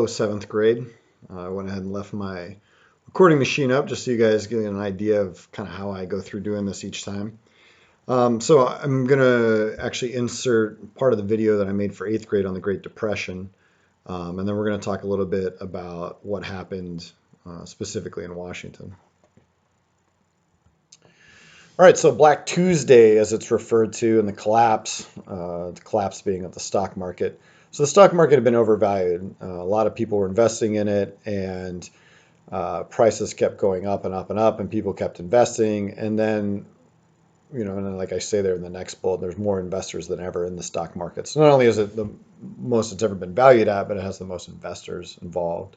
Hello, seventh grade. I went ahead and left my recording machine up just so you guys get an idea of kind of how I go through doing this each time. So I'm going to actually insert part of the video that I made for eighth grade on the Great Depression. And then we're going to talk a little bit about what happened specifically in Washington. All right, so Black Tuesday, as it's referred to, and the collapse being of the stock market. So the stock market had been overvalued. A lot of people were investing in it, and prices kept going up and up and up, and people kept investing. And then, and then, like I say there in the next bullet, there's more investors than ever in the stock market. So not only is it the most it's ever been valued at, but it has the most investors involved.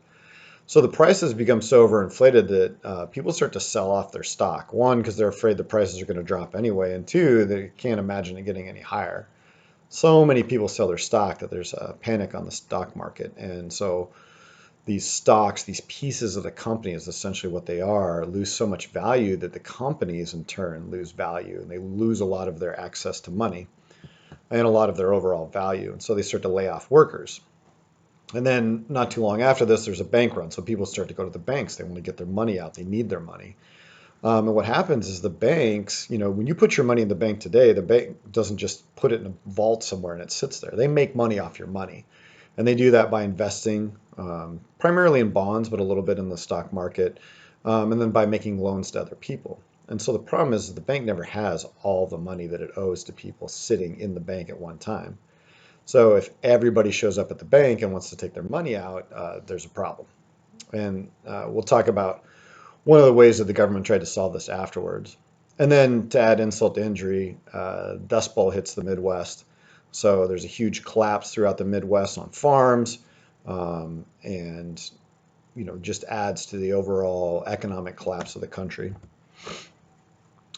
So the prices become so overinflated that people start to sell off their stock. One, because they're afraid the prices are going to drop anyway, and two, they can't imagine it getting any higher. So many people sell their stock that there's a panic on the stock market. And so these stocks, these pieces of the company is essentially what they are, lose so much value that the companies in turn lose value, and they lose a lot of their access to money and a lot of their overall value. And so they start to lay off workers. And then not too long after this, there's a bank run. So people start to go to the banks. They want to get their money out. They need their money. And what happens is the banks, when you put your money in the bank today, the bank doesn't just put it in a vault somewhere and it sits there. They make money off your money. And they do that by investing primarily in bonds, but a little bit in the stock market, and then by making loans to other people. And so the problem is the bank never has all the money that it owes to people sitting in the bank at one time. So if everybody shows up at the bank and wants to take their money out, there's a problem. And we'll talk about one of the ways that the government tried to solve this afterwards. And then to add insult to injury, Dust Bowl hits the Midwest. So there's a huge collapse throughout the Midwest on farms, and just adds to the overall economic collapse of the country.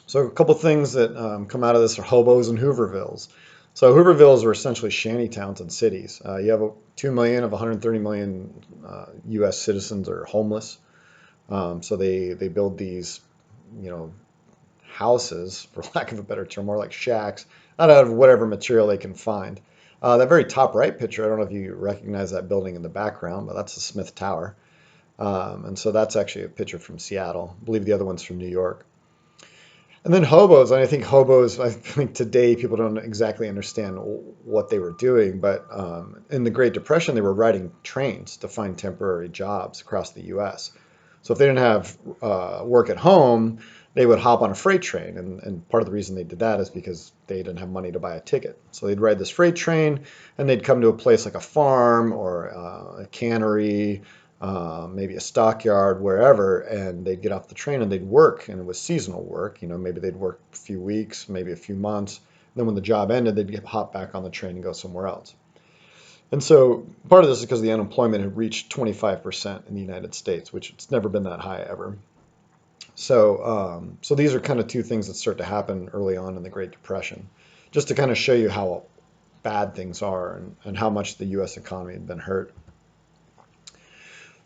So a couple things that come out of this are hobos and Hoovervilles. So Hoovervilles were essentially shanty towns and cities. You have 2 million of 130 million U.S. citizens are homeless. So they build these, houses, for lack of a better term, more like shacks, out of whatever material they can find. That very top right picture, I don't know if you recognize that building in the background, but that's the Smith Tower. And so that's actually a picture from Seattle. I believe the other one's from New York. And then hobos, I think today people don't exactly understand what they were doing, but in the Great Depression, they were riding trains to find temporary jobs across the U.S. So if they didn't have work at home, they would hop on a freight train. And part of the reason they did that is because they didn't have money to buy a ticket. So they'd ride this freight train, and they'd come to a place like a farm or a cannery, maybe a stockyard, wherever, and they'd get off the train and they'd work, and it was seasonal work. Maybe they'd work a few weeks, maybe a few months. And then when the job ended, they'd hop back on the train and go somewhere else. And so part of this is because the unemployment had reached 25% in the United States, which it's never been that high ever. So these are kind of two things that start to happen early on in the Great Depression, just to kind of show you how bad things are and how much the U.S. economy had been hurt.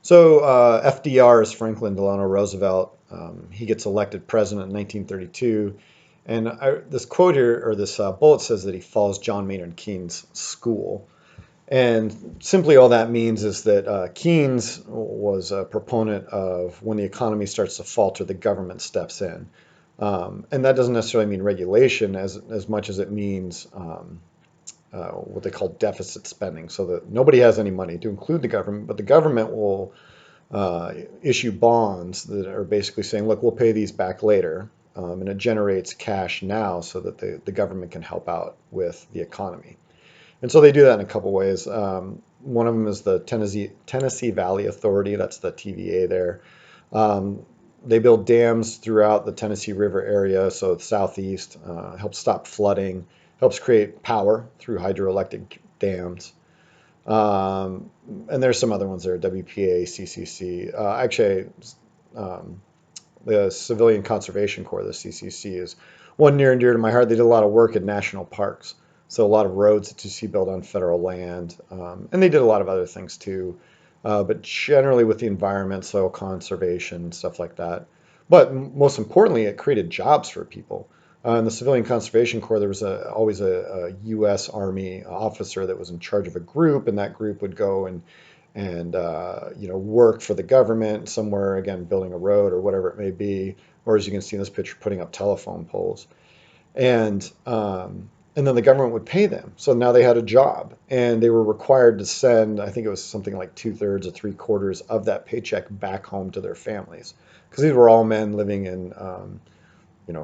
So FDR is Franklin Delano Roosevelt. He gets elected president in 1932. And this quote here, or this bullet says that he follows John Maynard Keynes' school. And simply all that means is that Keynes was a proponent of when the economy starts to falter, the government steps in. And that doesn't necessarily mean regulation as much as it means what they call deficit spending, so that nobody has any money to include the government, but the government will issue bonds that are basically saying, look, we'll pay these back later. And it generates cash now so that the government can help out with the economy. And so they do that in a couple ways. One of them is the Tennessee Valley Authority. That's the TVA there. They build dams throughout the Tennessee River area, so the southeast, helps stop flooding, helps create power through hydroelectric dams. And there's some other ones there, WPA, CCC. The Civilian Conservation Corps, the CCC, is one near and dear to my heart. They did a lot of work in national parks. So a lot of roads that you see built on federal land. And they did a lot of other things too, but generally with the environment, soil conservation, stuff like that. But most importantly, it created jobs for people. In the Civilian Conservation Corps, there was always a U.S. Army officer that was in charge of a group, and that group would go and and work for the government somewhere, again, building a road or whatever it may be, or as you can see in this picture, putting up telephone poles. And and then the government would pay them. So now they had a job, and they were required to send, I think it was something like 2/3 or 3/4 of that paycheck back home to their families, because these were all men living in,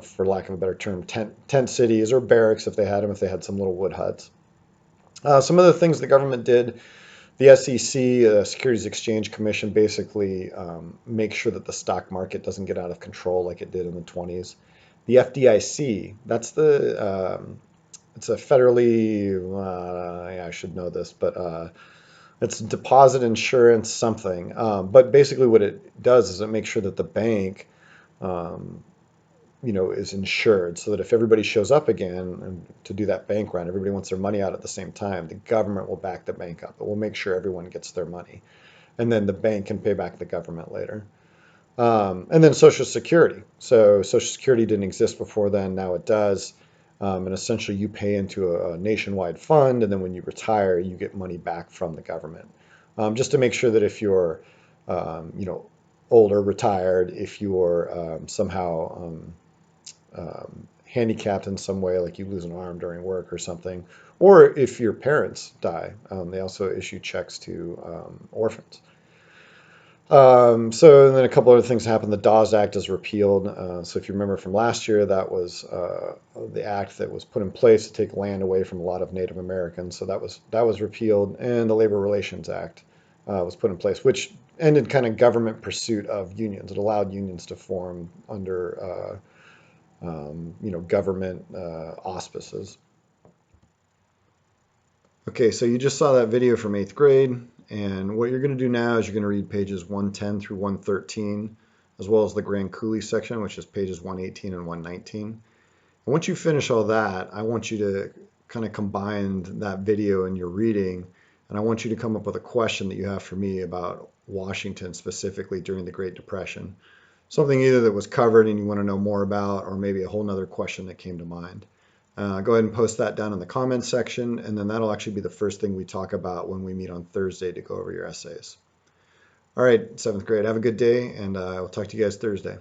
for lack of a better term, tent cities or barracks if they had them, if they had some little wood huts. Some of the things the government did, the SEC, Securities Exchange Commission, basically makes sure that the stock market doesn't get out of control like it did in the 20s. The FDIC, it's a federally, yeah, I should know this, but it's deposit insurance something. But basically what it does is it makes sure that the bank, um, is insured, so that if everybody shows up again and to do that bank run, everybody wants their money out at the same time, the government will back the bank up. It will make sure everyone gets their money. And then the bank can pay back the government later. And then Social Security. So Social Security didn't exist before then, now it does. And essentially you pay into a nationwide fund, and then when you retire, you get money back from the government. Just to make sure that if you're, um, you know, older, retired, if you're somehow handicapped in some way, like you lose an arm during work or something, or if your parents die, they also issue checks to orphans. So then a couple other things happened. The Dawes Act is repealed. So if you remember from last year, that was the act that was put in place to take land away from a lot of Native Americans. So that was repealed, and the Labor Relations Act was put in place, which ended kind of government pursuit of unions. It allowed unions to form under government auspices. Okay, so you just saw that video from 8th grade, and what you're going to do now is you're going to read pages 110 through 113, as well as the Grand Coulee section, which is pages 118 and 119. And once you finish all that, I want you to kind of combine that video and your reading, and I want you to come up with a question that you have for me about Washington specifically during the Great Depression. Something either that was covered and you want to know more about, or maybe a whole nother question that came to mind. Go ahead and post that down in the comments section, and then that'll actually be the first thing we talk about when we meet on Thursday to go over your essays. All right, 7th grade, have a good day, and I'll talk to you guys Thursday.